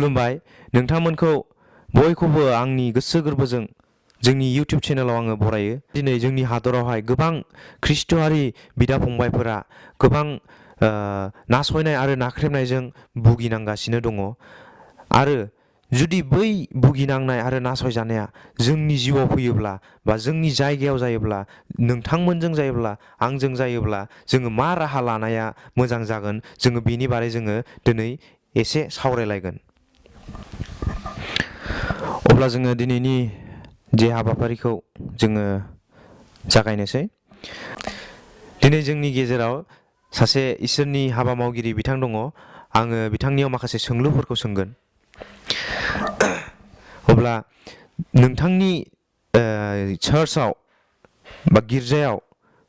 खुलुमबाय नोंथांमोनखौ बयखौबो आंनि गोसो गोरबोजों जोंनि YouTube चेनेलाव आङो बरायो। दिनै जोंनि हादरावहाय गोबां ख्रिस्ट'आरि बिदा फंबायफोरा गोबां नासयनाय आरो नाख्रेबनायजों भुगिनांगासिनो दङ आरो जुदि बै भुगिनांनाय आरो नासयजानाया जोंनि जिउआव फैयोब्ला बा जोंनि जायगायाव जायोब्ला नोंथांमोनजों जायोब्ला आंजों जायोब्ला जोङो मा राहा लानाया मोजां जागोन जोङो बेनि बारै जोङो दिनै एसे सावरायलायगोन। अब्ला जोङो दिनैनि जे हाबाफारिखौ जोङो जागायनोसै। दिनै जोंनि गेजेराव सासे इसोरनि हाबा मावगिरि बिथां दङ। आङो बिथांनियाव माखासे सोंलुफोरखौ सोंगोन। अब्ला नोंथांनि चार्चआव बा गिर्जायाव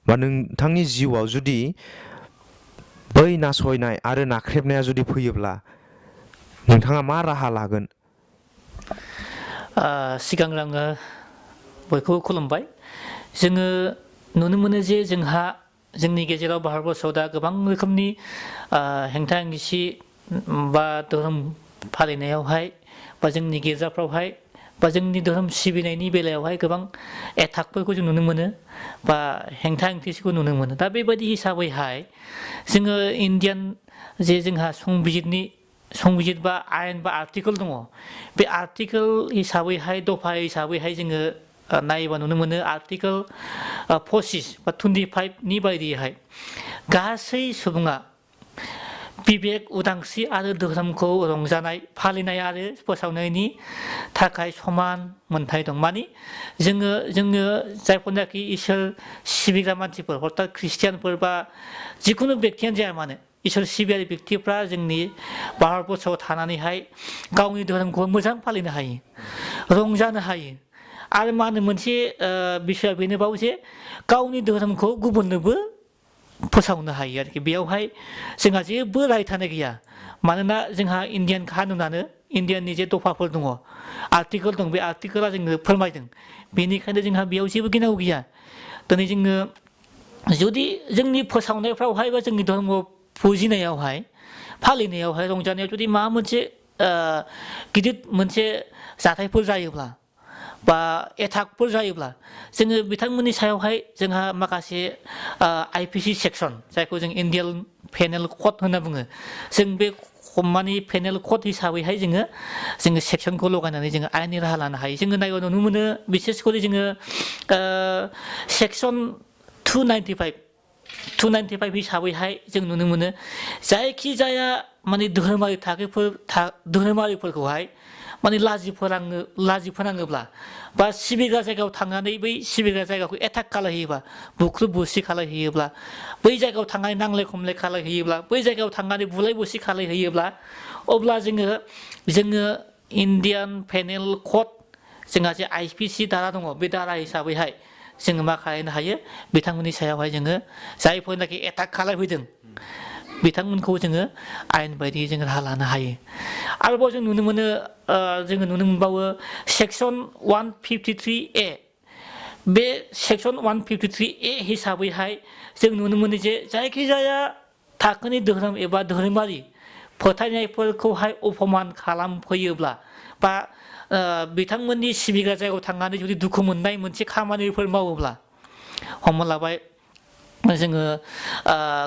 बा नोंथांनि जिउआव जुदि बै नासयनाय आरो नाख्रेबनाया जुदि फैयोब्ला नोंथाङा मा राहा लागोन? सिगां आङो बयखौबो खुलुमबाय। जोङो नुनो मोनो जे जोंहा जोंनि गेजेराव भारतबर्षआव दा गोबां रोखोमनि हेंथा हेंसि बा धोरोम फालिनायावहाय बा जोंनि गिर्जाफ्रावहाय बा जोंनि धोरोम सिबिनायनि बेलायावहाय गोबां एटाकफोरखौ जों नुनो मोनो बा हेंथा हेंथिखौ नुनो मोनो। दा बेबायदि हिसाबैहाय जोङो इण्डियान जे जोंहा संबिजित बा आयेन बा आर्टिकोल दङ, बे आर्टिकोल हिसाबैहाय दफा हिसाबैहाय जोङो नायोबा नुनो मोनो आर्टिकोल 25 बा 25नि बायदियैहाय गासै सुबुङा बिबेक उदांस्रि आरो धोरोमखौ रंजानाय फालिनाय आरो फोसावनायनि थाखाय समान मोनथाय दं। मानि जोङो जायफोरनाखि इसोर सिबिग्रा मानसिफोर अर्थात ख्रिस्टियानफोर बा जिखुनु बेक्तियानो जाया मानो इसोर सिबियारि बेक्तिफ्रा जोंनि भारतबर्षआव थानानैहाय गावनि धोरोमखौ मोजां फालिनो हायो, रंजानो हायो आरो मा होनो मोनसे बिसया बेनोबाव जे गावनि धोरोमखौ गुबुननोबो फोसावनो हायो आरोखि। बेयावहाय जोंहा जेबो रायथानाय गैया। मानोना जोंहा इण्डियान कानुनानो इण्डियाननि जे दफाफोर दङ, आर्टिकोल दं, बे आर्टिकोला जोंनो फोरमायदों। बेनिखायनो जोंहा बेयाव जेबो गिनांगौ गैया। दिनै जोङो जुदि जोंनि फोसावनायफ्रावहाय बा जोंनि धर्म फुजिनायावहाय फालिनायावहाय रंजानायाव जुदि माबा मोनसे गिदिर मोनसे जाथायफोर जायोब्ला बा एटाकफोर जायोब्ला जोङो बिथांमोननि सायावहाय जोंहा माखासे IPC सेक्सन जायखौ जों इण्डियान पेनेल कड होनना बुङो, जों बे मानि पेनेल कड हिसाबैहाय जोङो सेक्सनखौ लगायनानै जोङो आयेननि राहा लानो हायो। जोङो नायबा नुनो मोनो बिसेसकरि जोङो सेक्सन 295 हिसाबैहाय जों नुनो मोनो जायखिजाया माने धोरोमारिफोरखौहाय माने लाजिफोनाङोब्ला बा सिबिग्रा जायगायाव थांनानै बै सिबिग्रा जायगाखौ एटाक खालायहैयोबा, बुख्रुब बुसि खालायहैयोब्ला, बै जायगायाव थांनानै नांलाय खमलाय खालायहैयोब्ला, बै जायगायाव थांनानै बुलाय बुसि खालायहैयोब्ला अब्ला जोङो इण्डियान पेनेल कड जोंहा जे IPC दारा दङ, बे दारा हिसाबैहाय जोङो मा खालामनो हायो बिथांमोननि सायावहाय जोङो जायफोरनाखि एटाक खालायफैदों बिथांमोनखौ जोङो आयेन बायदियै जोङो राहा लानो हायो। आरोबाव जों नुनो मोनबावो सेक्सन 153A। बे सेक्सन 153A हिसाबैहाय जों नुनो मोनो जे जायखिजाया थाखोनि धोरोम एबा धोरोमारि फोथायनायफोरखौहाय अपमान खालामफैयोब्ला बा बिथांमोननि सिबिग्रा जायगायाव थांनानै जुदि दुखु मोननाय मोनसे खामानिफोर मावोब्ला, हमना लाबाय जोङो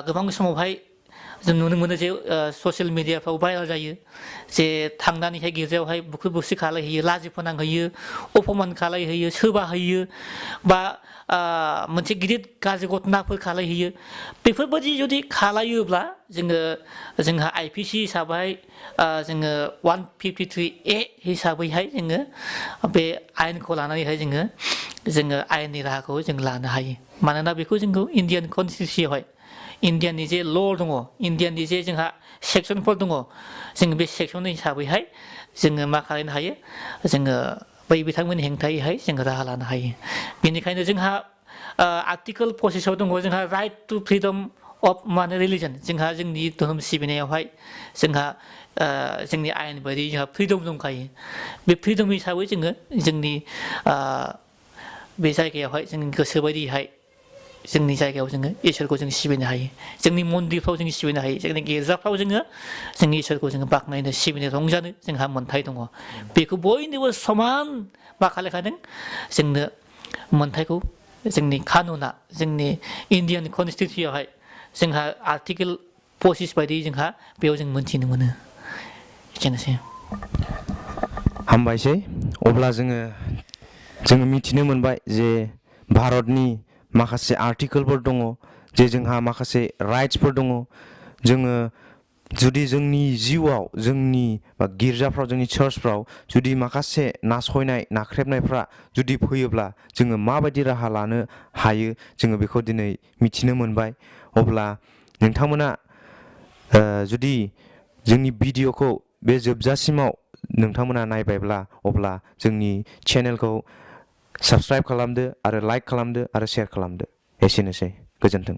गोबां समावहाय जों नुनो मोनो जे ससियेल मिडियाफ्राव भाइरेल जायो जे थांनानैहाय गिर्जायावहाय बुख्रुब बुसि खालायहैयो, लाजि फोनांहैयो, अपमान खालायहैयो, सोबाहैयो बा मोनसे गिदिर गाज्रि घटनाफोर खालायहैयो। बेफोरबायदि जुदि खालायोब्ला जोंहा IPC हिसाबै जोङो 153A हिसाबैहाय जोङो बे आयेनखौ लानानैहाय जोङो आयेननि राहाखौ जों लानो हायो। मानोना बेखौ जोंखौ इण्डियान कनस्टिटिउसनावहाय इण्डियाननि जे ल' दङ, इण्डियाननि जे जोंहा सेक्सनफोर दङ, जों बे सेक्सन हिसाबैहाय जोङो मा खालामनो हायो, जोङो बै बिथांमोननि हेंथायैहाय जोङो राहा लानो हायो। बेनिखायनो जोंहा आर्टिकोल 25आव दङ जोंहा right to freedom of religion. जोंहा जोंनि धोरोम सिबिनायावहाय जोंहा जोंनि आयेन बायदि जोंहा फ्रिडम दंखायो। बे फ्रिडम हिसाबै जोङो जोंनि बे जायगायावहाय जों गोसोबायदिहाय जोंनि जायगायाव जोङो इसोरखौ जों सिबिनो हायो जोंनि मन्दिरफ्राव जों सिबिनो हायो जोंनि गिर्जाफ्राव जोङो जोंनि इसोरखौ जोङो बाख्नायनो सिबिनो रंजानो जोंहा मोन्थाय दङ बेखौ बयनिबो समान मा खालामखादों जोंनो मोन्थायखौ जोंनि कानुना जोंनि इण्डियान कनस्टिटिउसनावहाय जोंहा आर्टिकेल 25 बायदियै जोंहा बेयाव जों मोन्थिनो मोनो एसेनोसै हामबायसै अब्ला जोङो मिथिनो मोनबाय जे भारतनि माखासे आर्टिकेलफोर दङ जे जोंहा माखासे राइट्सफोर दङ जोङो जुदि जोंनि जिउआव जोंनि बा गिर्जाफ्राव जोंनि चार्चफ्राव जुदि माखासे नासयनाय नाख्रेबनायफ्रा जुदि फैयोब्ला जोङो माबायदि राहा लानो हायो जोङो बेखौ दिनै मिथिनो मोनबाय अब्ला नोंथांमोना जुदि जोंनि भिडिअखौ बे जोबजासिमाव नोंथांमोना नायबायब्ला अब्ला जोंनि चेनेलखौ साबस्क्राइब खालामदो आरो लाइक खालामदो आरो शेयार खालामदो एसेनोसै गोजोन्थों